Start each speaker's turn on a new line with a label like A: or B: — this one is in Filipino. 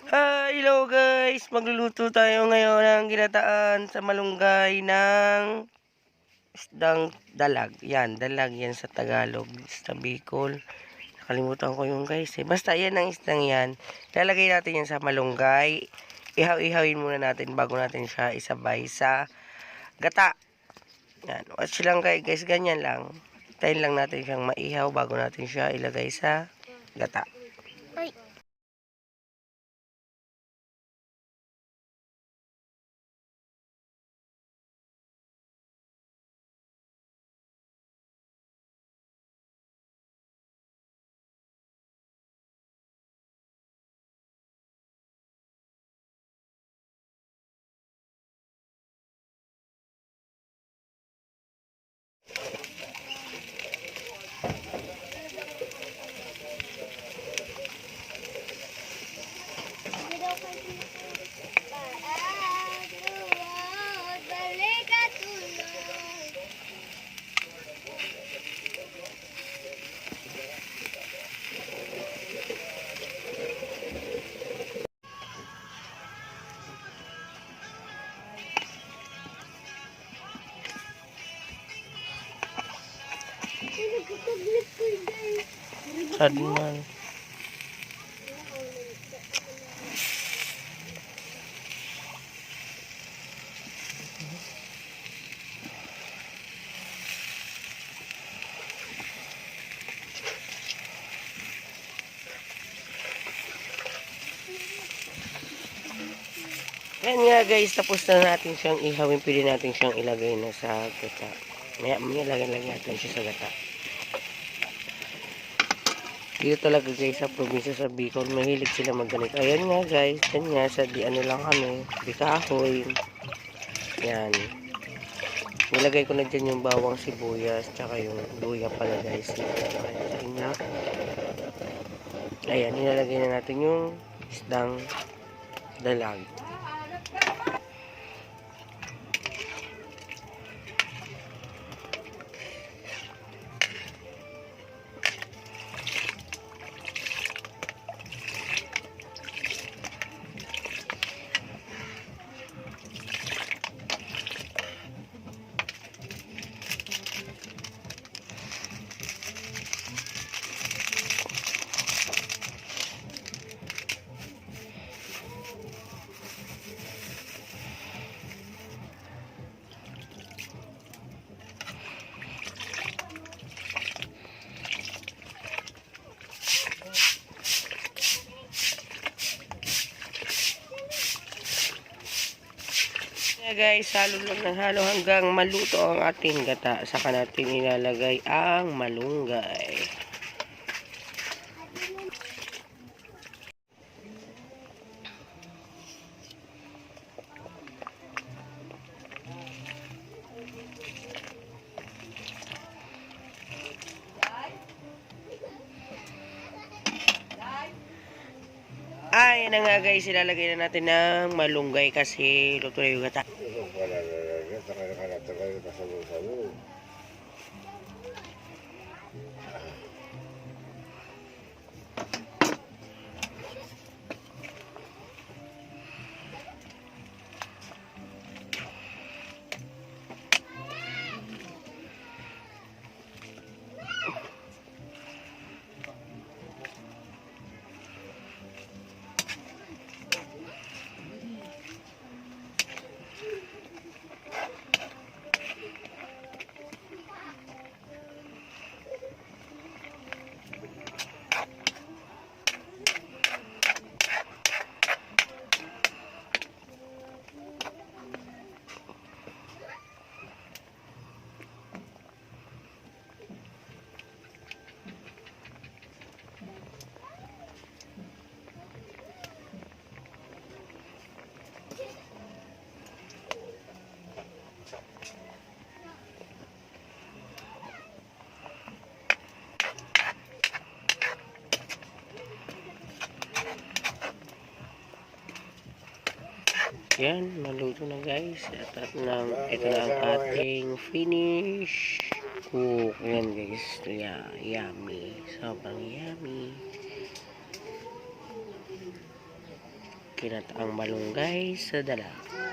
A: Hello guys! Magluluto tayo ngayon ng ginataan sa malunggay ng isdang dalag. Yan, dalag yan sa Tagalog, sa Bicol. Nakalimutan ko yung guys eh. Basta yan ang isdang yan. Lalagay natin yan sa malunggay. Ihaw-ihawin muna natin bago natin siya isabay sa gata. Yan, watch lang kayo guys, ganyan lang. Tayin lang natin siyang maihaw bago natin siya ilagay sa gata. Ay. Sad man. Yan nga guys, tapos na natin siyang ihawin. Pwede natin siyang ilagay na sa gata. Maya lagyan natin siya sa gata. Dito talaga guys sa probinsya sa Bicol, mahilig sila magganito. Ayan nga guys, yan nga sa di ano lang kami, di kahoy. Yan. Nilagay ko na dyan yung bawang sibuyas, tsaka yung luya pala guys. Sa inyo. Ayan, nilalagay na natin yung isdang dalag. Guys, halo lang ng halo hanggang maluto ang ating gata. Saka natin ilalagay ang malunggay. Yan na nga guys, ilalagay na natin ng malunggay kasi luto na yung gata. Yan, maluto na guys. At ito na ang ating finish cook. Yan guys. Yeah, yummy. Sobrang yummy. kinataang malunggay sa dalag.